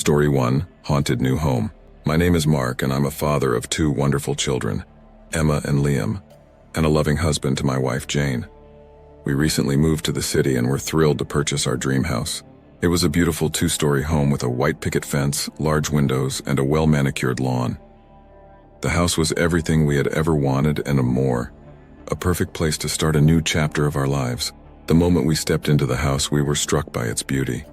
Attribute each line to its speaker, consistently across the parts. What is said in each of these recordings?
Speaker 1: Story 1, Haunted New Home. My name is Mark, and I'm a father of two wonderful children, Emma and Liam, and a loving husband to my wife, Jane. We recently moved to the city and were thrilled to purchase our dream house. It was a beautiful two-story home with a white picket fence, large windows, and a well-manicured lawn. The house was everything we had ever wanted and more. A perfect place to start a new chapter of our lives. The moment we stepped into the house, we were struck by its beauty.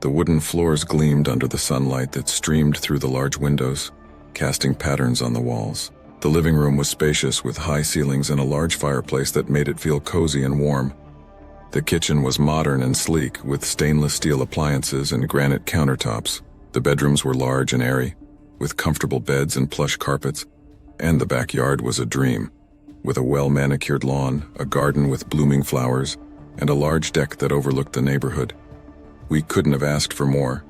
Speaker 1: The wooden floors gleamed under the sunlight that streamed through the large windows, casting patterns on the walls. The living room was spacious with high ceilings and a large fireplace that made it feel cozy and warm. The kitchen was modern and sleek with stainless steel appliances and granite countertops. The bedrooms were large and airy, with comfortable beds and plush carpets, and the backyard was a dream, with a well-manicured lawn, a garden with blooming flowers, and a large deck that overlooked the neighborhood. We couldn't have asked for more,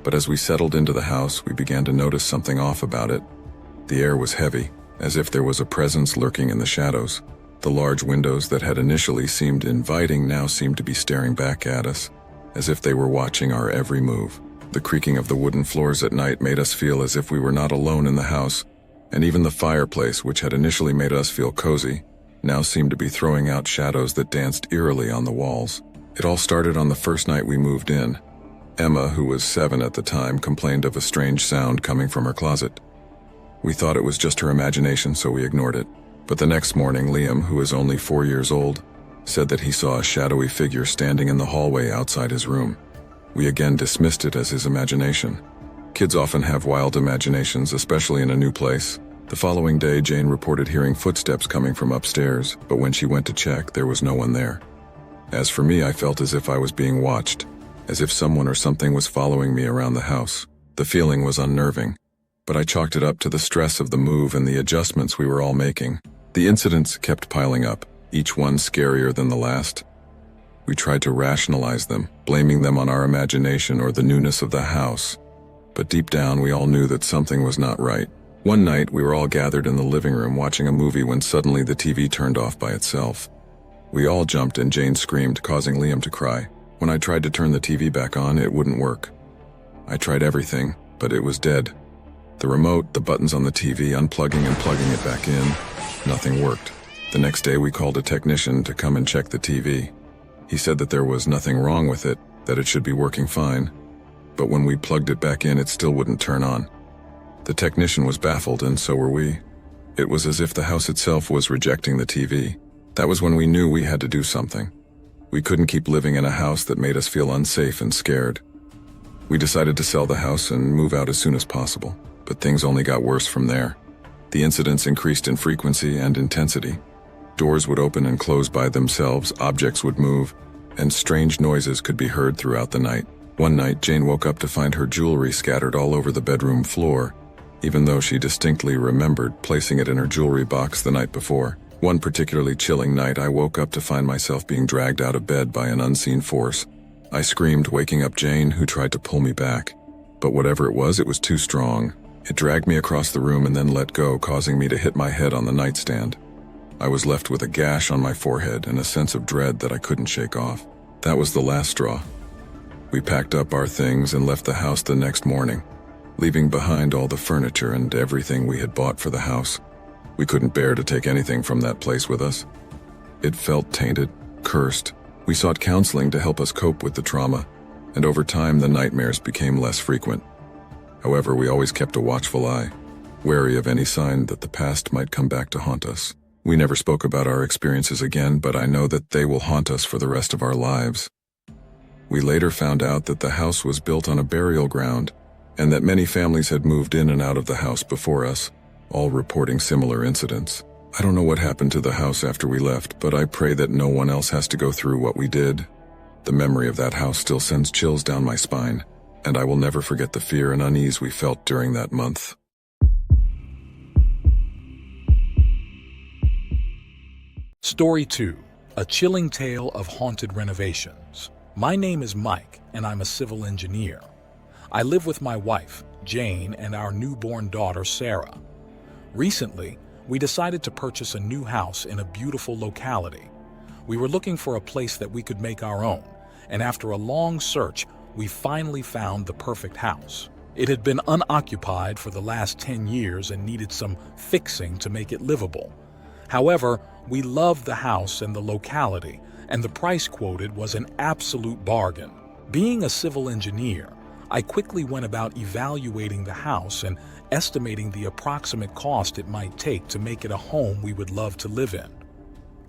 Speaker 1: but as we settled into the house, we began to notice something off about it. The air was heavy, as if there was a presence lurking in the shadows. The large windows that had initially seemed inviting now seemed to be staring back at us, as if they were watching our every move. The creaking of the wooden floors at night made us feel as if we were not alone in the house, and even the fireplace, which had initially made us feel cozy, now seemed to be throwing out shadows that danced eerily on the walls. It all started on the first night we moved in. Emma, who was 7 at the time, complained of a strange sound coming from her closet. We thought it was just her imagination, so we ignored it. But the next morning, Liam, who is only 4 years old, said that he saw a shadowy figure standing in the hallway outside his room. We again dismissed it as his imagination. Kids often have wild imaginations, especially in a new place. The following day, Jane reported hearing footsteps coming from upstairs, but when she went to check, there was no one there. As for me, I felt as if I was being watched, as if someone or something was following me around the house. The feeling was unnerving, but I chalked it up to the stress of the move and the adjustments we were all making. The incidents kept piling up, each one scarier than the last. We tried to rationalize them, blaming them on our imagination or the newness of the house. But deep down, we all knew that something was not right. One night, we were all gathered in the living room watching a movie when suddenly the TV turned off by itself. We all jumped and Jane screamed, causing Liam to cry. When I tried to turn the TV back on, it wouldn't work. I tried everything, but it was dead. The remote, the buttons on the TV, unplugging and plugging it back in, nothing worked. The next day we called a technician to come and check the TV. He said that there was nothing wrong with it, that it should be working fine. But when we plugged it back in, it still wouldn't turn on. The technician was baffled, and so were we. It was as if the house itself was rejecting the TV. That was when we knew we had to do something. We couldn't keep living in a house that made us feel unsafe and scared. We decided to sell the house and move out as soon as possible, but things only got worse from there. The incidents increased in frequency and intensity. Doors would open and close by themselves, objects would move, and strange noises could be heard throughout the night. One night, Jane woke up to find her jewelry scattered all over the bedroom floor, even though she distinctly remembered placing it in her jewelry box the night before. One particularly chilling night, I woke up to find myself being dragged out of bed by an unseen force. I screamed, waking up Jane, who tried to pull me back. But whatever it was too strong. It dragged me across the room and then let go, causing me to hit my head on the nightstand. I was left with a gash on my forehead and a sense of dread that I couldn't shake off. That was the last straw. We packed up our things and left the house the next morning, leaving behind all the furniture and everything we had bought for the house. We couldn't bear to take anything from that place with us. It felt tainted, cursed. We sought counseling to help us cope with the trauma, and over time the nightmares became less frequent. However, we always kept a watchful eye, wary of any sign that the past might come back to haunt us. We never spoke about our experiences again, but I know that they will haunt us for the rest of our lives. We later found out that the house was built on a burial ground, and that many families had moved in and out of the house before us, all reporting similar incidents. I don't know what happened to the house after we left, but I pray that no one else has to go through what we did. The memory of that house still sends chills down my spine, and I will never forget the fear and unease we felt during that month.
Speaker 2: Story 2, A Chilling Tale of Haunted Renovations. My name is Mike, and I'm a civil engineer. I live with my wife, Jane, and our newborn daughter, Sarah. Recently, we decided to purchase a new house in a beautiful locality. We were looking for a place that we could make our own, and after a long search, we finally found the perfect house. It had been unoccupied for the last 10 years and needed some fixing to make it livable. However, we loved the house and the locality, and the price quoted was an absolute bargain. Being a civil engineer, I quickly went about evaluating the house and estimating the approximate cost it might take to make it a home we would love to live in.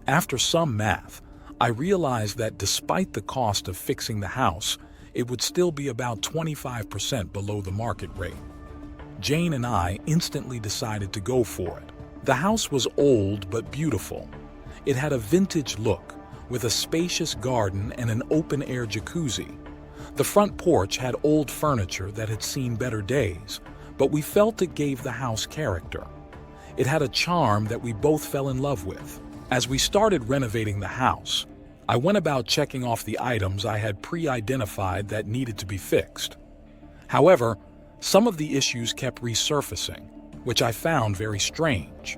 Speaker 2: After some math, I realized that despite the cost of fixing the house, it would still be about 25% below the market rate. Jane and I instantly decided to go for it. The house was old but beautiful. It had a vintage look, with a spacious garden and an open-air jacuzzi. The front porch had old furniture that had seen better days, but we felt it gave the house character. It had a charm that we both fell in love with. As we started renovating the house, I went about checking off the items I had pre-identified that needed to be fixed. However, some of the issues kept resurfacing, which I found very strange.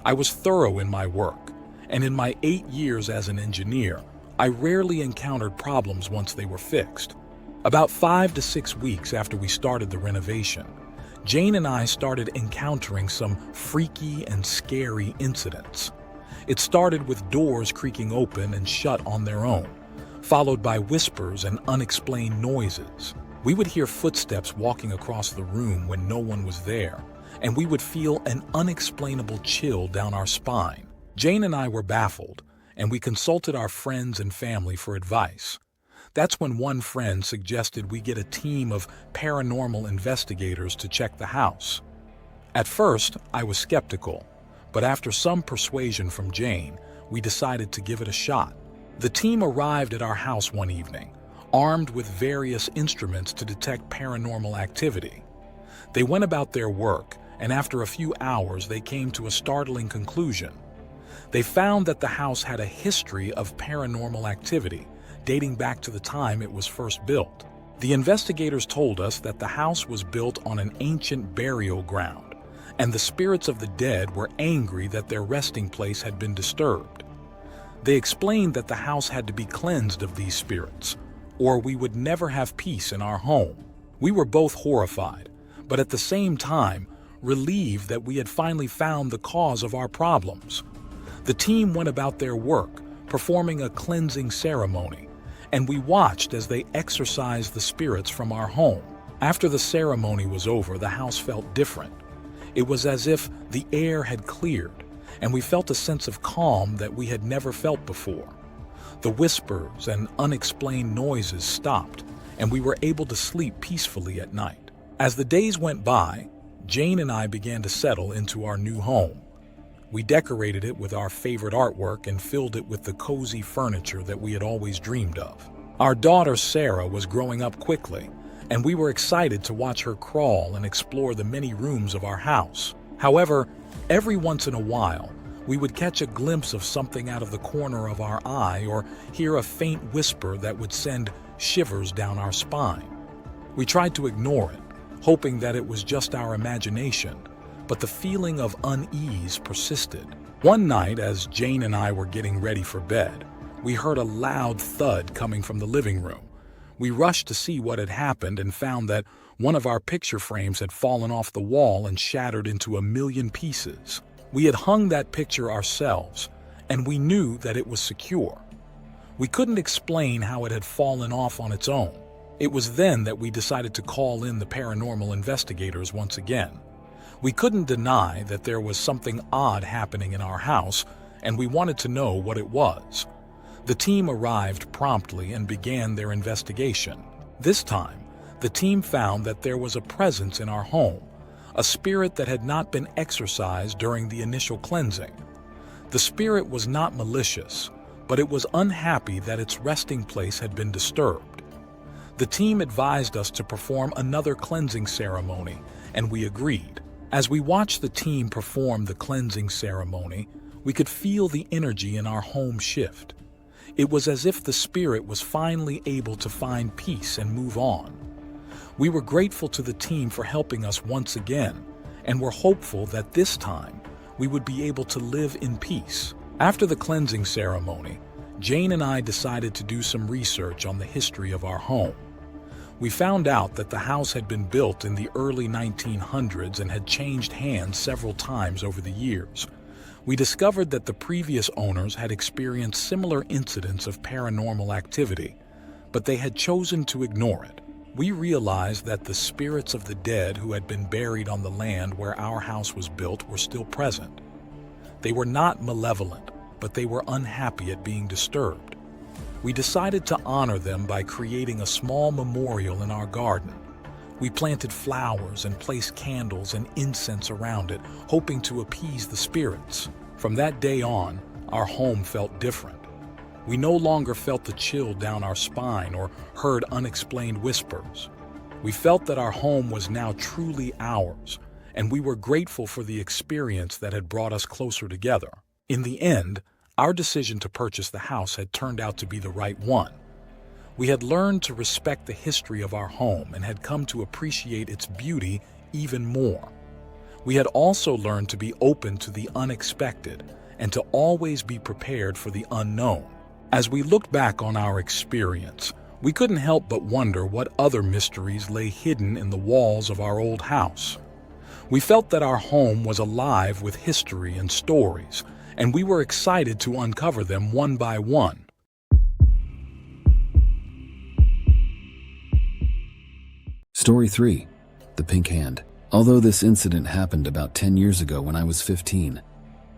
Speaker 2: I was thorough in my work, and in my 8 years as an engineer, I rarely encountered problems once they were fixed. About 5 to 6 weeks after we started the renovation, Jane and I started encountering some freaky and scary incidents. It started with doors creaking open and shut on their own, followed by whispers and unexplained noises. We would hear footsteps walking across the room when no one was there, and we would feel an unexplainable chill down our spine. Jane and I were baffled, and we consulted our friends and family for advice. That's when one friend suggested we get a team of paranormal investigators to check the house. At first, I was skeptical, but after some persuasion from Jane, we decided to give it a shot. The team arrived at our house one evening, armed with various instruments to detect paranormal activity. They went about their work, and after a few hours, they came to a startling conclusion. They found that the house had a history of paranormal activity, dating back to the time it was first built. The investigators told us that the house was built on an ancient burial ground, and the spirits of the dead were angry that their resting place had been disturbed. They explained that the house had to be cleansed of these spirits, or we would never have peace in our home. We were both horrified, but at the same time, relieved that we had finally found the cause of our problems. The team went about their work, performing a cleansing ceremony, and we watched as they exorcised the spirits from our home. After the ceremony was over, the house felt different. It was as if the air had cleared, and we felt a sense of calm that we had never felt before. The whispers and unexplained noises stopped, and we were able to sleep peacefully at night. As the days went by, Jane and I began to settle into our new home. We decorated it with our favorite artwork and filled it with the cozy furniture that we had always dreamed of. Our daughter Sarah was growing up quickly, and we were excited to watch her crawl and explore the many rooms of our house. However, every once in a while, we would catch a glimpse of something out of the corner of our eye or hear a faint whisper that would send shivers down our spine. We tried to ignore it, hoping that it was just our imagination, but the feeling of unease persisted. One night, as Jane and I were getting ready for bed, we heard a loud thud coming from the living room. We rushed to see what had happened and found that one of our picture frames had fallen off the wall and shattered into a million pieces. We had hung that picture ourselves, and we knew that it was secure. We couldn't explain how it had fallen off on its own. It was then that we decided to call in the paranormal investigators once again. We couldn't deny that there was something odd happening in our house, and we wanted to know what it was. The team arrived promptly and began their investigation. This time, the team found that there was a presence in our home, a spirit that had not been exorcised during the initial cleansing. The spirit was not malicious, but it was unhappy that its resting place had been disturbed. The team advised us to perform another cleansing ceremony, and we agreed. As we watched the team perform the cleansing ceremony, we could feel the energy in our home shift. It was as if the spirit was finally able to find peace and move on. We were grateful to the team for helping us once again, and were hopeful that this time we would be able to live in peace. After the cleansing ceremony, Jane and I decided to do some research on the history of our home. We found out that the house had been built in the early 1900s and had changed hands several times over the years. We discovered that the previous owners had experienced similar incidents of paranormal activity, but they had chosen to ignore it. We realized that the spirits of the dead who had been buried on the land where our house was built were still present. They were not malevolent, but they were unhappy at being disturbed. We decided to honor them by creating a small memorial in our garden. We planted flowers and placed candles and incense around it, hoping to appease the spirits. From that day on, our home felt different. We no longer felt the chill down our spine or heard unexplained whispers. We felt that our home was now truly ours, and we were grateful for the experience that had brought us closer together. In the end, our decision to purchase the house had turned out to be the right one. We had learned to respect the history of our home and had come to appreciate its beauty even more. We had also learned to be open to the unexpected and to always be prepared for the unknown. As we looked back on our experience, we couldn't help but wonder what other mysteries lay hidden in the walls of our old house. We felt that our home was alive with history and stories, and we were excited to uncover them one by one.
Speaker 3: Story 3. The Pink Hand. Although this incident happened about 10 years ago when I was 15,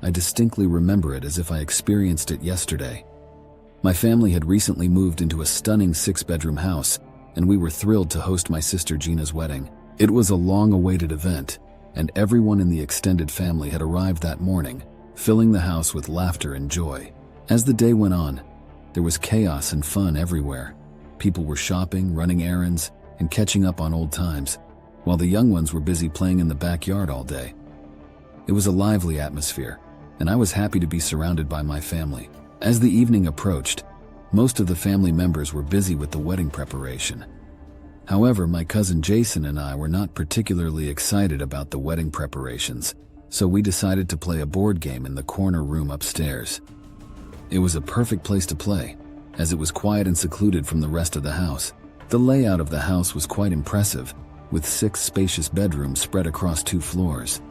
Speaker 3: I distinctly remember it as if I experienced it yesterday. My family had recently moved into a stunning 6-bedroom house, and we were thrilled to host my sister Gina's wedding. It was a long-awaited event, and everyone in the extended family had arrived that morning, filling the house with laughter and joy. As the day went on, there was chaos and fun everywhere. People were shopping, running errands, and catching up on old times, while the young ones were busy playing in the backyard all day. It was a lively atmosphere, and I was happy to be surrounded by my family. As the evening approached, most of the family members were busy with the wedding preparation. However, my cousin Jason and I were not particularly excited about the wedding preparations, so we decided to play a board game in the corner room upstairs. It was a perfect place to play, as it was quiet and secluded from the rest of the house. The layout of the house was quite impressive, with 6 spacious bedrooms spread across 2 floors.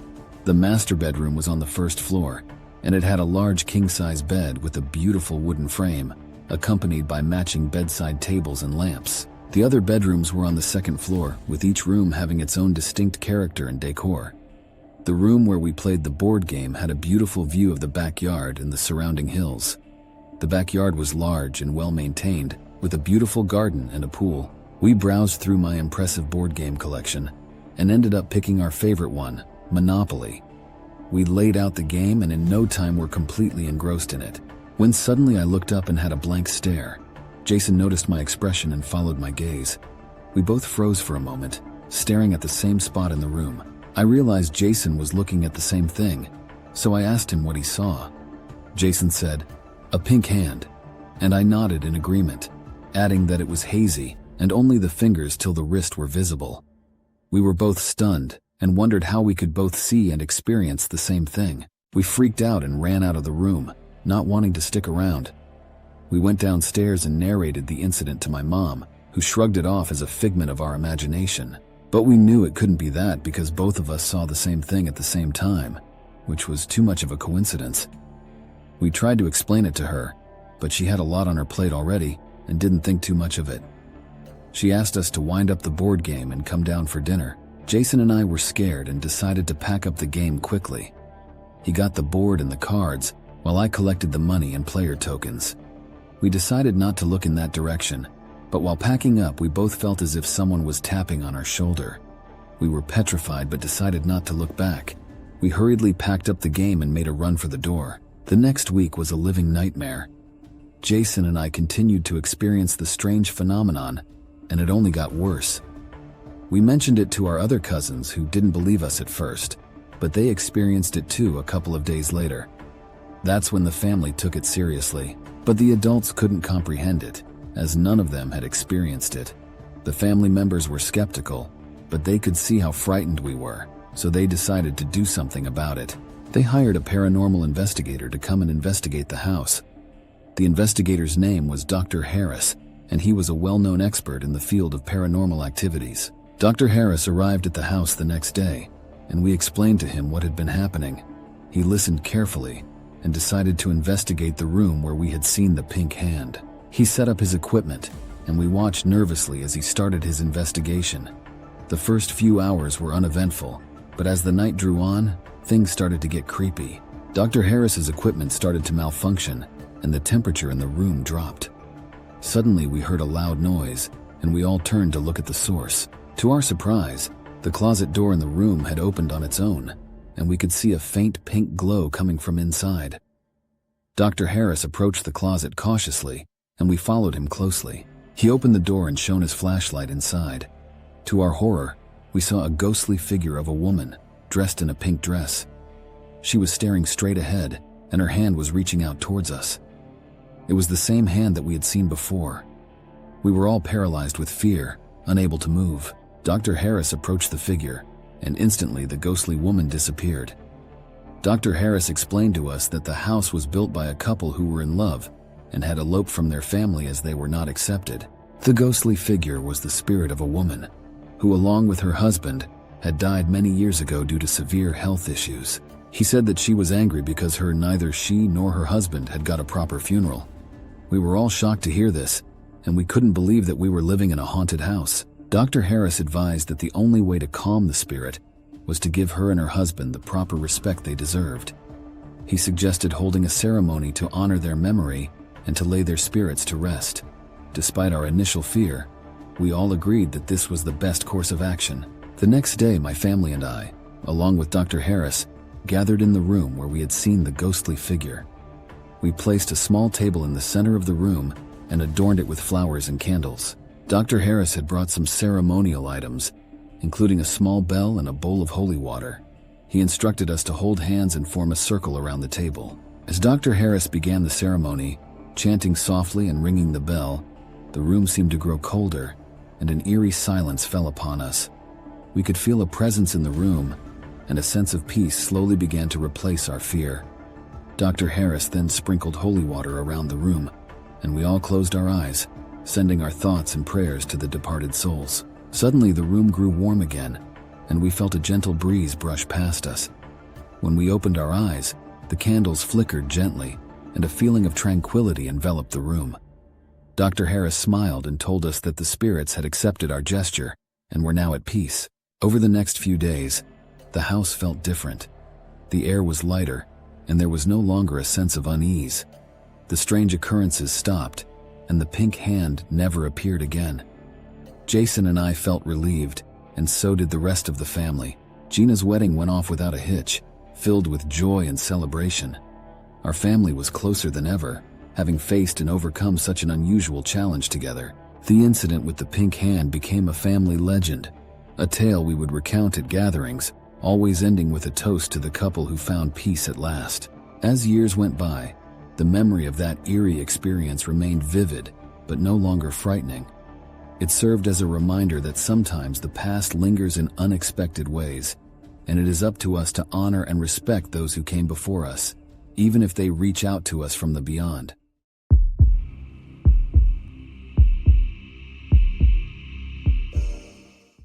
Speaker 3: The master bedroom was on the first floor, and it had a large king-size bed with a beautiful wooden frame, accompanied by matching bedside tables and lamps. The other bedrooms were on the second floor, with each room having its own distinct character and decor. The room where we played the board game had a beautiful view of the backyard and the surrounding hills. The backyard was large and well-maintained, with a beautiful garden and a pool. We browsed through my impressive board game collection and ended up picking our favorite one, Monopoly. We laid out the game and in no time were completely engrossed in it, when suddenly I looked up and had a blank stare. Jason noticed my expression and followed my gaze. We both froze for a moment, staring at the same spot in the room. I realized Jason was looking at the same thing, so I asked him what he saw. Jason said, "A pink hand," and I nodded in agreement, adding that it was hazy and only the fingers till the wrist were visible. We were both stunned and wondered how we could both see and experience the same thing. We freaked out and ran out of the room, not wanting to stick around. We went downstairs and narrated the incident to my mom, who shrugged it off as a figment of our imagination. But we knew it couldn't be that because both of us saw the same thing at the same time, which was too much of a coincidence. We tried to explain it to her, but she had a lot on her plate already and didn't think too much of it. She asked us to wind up the board game and come down for dinner. Jason and I were scared and decided to pack up the game quickly. He got the board and the cards, while I collected the money and player tokens. We decided not to look in that direction, but while packing up, we both felt as if someone was tapping on our shoulder. We were petrified but decided not to look back. We hurriedly packed up the game and made a run for the door. The next week was a living nightmare. Jason and I continued to experience the strange phenomenon, and it only got worse. We mentioned it to our other cousins who didn't believe us at first, but they experienced it too a couple of days later. That's when the family took it seriously, but the adults couldn't comprehend it, as none of them had experienced it. The family members were skeptical, but they could see how frightened we were, so they decided to do something about it. They hired a paranormal investigator to come and investigate the house. The investigator's name was Dr. Harris, and he was a well-known expert in the field of paranormal activities. Dr. Harris arrived at the house the next day, and we explained to him what had been happening. He listened carefully and decided to investigate the room where we had seen the pink hand. He set up his equipment, and we watched nervously as he started his investigation. The first few hours were uneventful, but as the night drew on, things started to get creepy. Dr. Harris's equipment started to malfunction, and the temperature in the room dropped. Suddenly, we heard a loud noise, and we all turned to look at the source. To our surprise, the closet door in the room had opened on its own, and we could see a faint pink glow coming from inside. Dr. Harris approached the closet cautiously, and we followed him closely. He opened the door and shone his flashlight inside. To our horror, we saw a ghostly figure of a woman, dressed in a pink dress. She was staring straight ahead, and her hand was reaching out towards us. It was the same hand that we had seen before. We were all paralyzed with fear, unable to move. Dr. Harris approached the figure, and instantly the ghostly woman disappeared. Dr. Harris explained to us that the house was built by a couple who were in love and had eloped from their family as they were not accepted. The ghostly figure was the spirit of a woman who, along with her husband, had died many years ago due to severe health issues. He said that she was angry because neither she nor her husband had got a proper funeral. We were all shocked to hear this, and we couldn't believe that we were living in a haunted house. Dr. Harris advised that the only way to calm the spirit was to give her and her husband the proper respect they deserved. He suggested holding a ceremony to honor their memory and to lay their spirits to rest. Despite our initial fear, we all agreed that this was the best course of action. The next day, my family and I, along with Dr. Harris, gathered in the room where we had seen the ghostly figure. We placed a small table in the center of the room and adorned it with flowers and candles. Dr. Harris had brought some ceremonial items, including a small bell and a bowl of holy water. He instructed us to hold hands and form a circle around the table. As Dr. Harris began the ceremony, chanting softly and ringing the bell, the room seemed to grow colder, and an eerie silence fell upon us. We could feel a presence in the room, and a sense of peace slowly began to replace our fear. Dr. Harris then sprinkled holy water around the room, and we all closed our eyes, sending our thoughts and prayers to the departed souls. Suddenly, the room grew warm again, and we felt a gentle breeze brush past us. When we opened our eyes, the candles flickered gently, and a feeling of tranquility enveloped the room. Dr. Harris smiled and told us that the spirits had accepted our gesture and were now at peace. Over the next few days, the house felt different. The air was lighter, and there was no longer a sense of unease. The strange occurrences stopped, and the pink hand never appeared again. Jason and I felt relieved, and so did the rest of the family. Gina's wedding went off without a hitch, filled with joy and celebration. Our family was closer than ever, having faced and overcome such an unusual challenge together. The incident with the pink hand became a family legend, a tale we would recount at gatherings, always ending with a toast to the couple who found peace at last. As years went by, the memory of that eerie experience remained vivid, but no longer frightening. It served as a reminder that sometimes the past lingers in unexpected ways, and it is up to us to honor and respect those who came before us, even if they reach out to us from the beyond.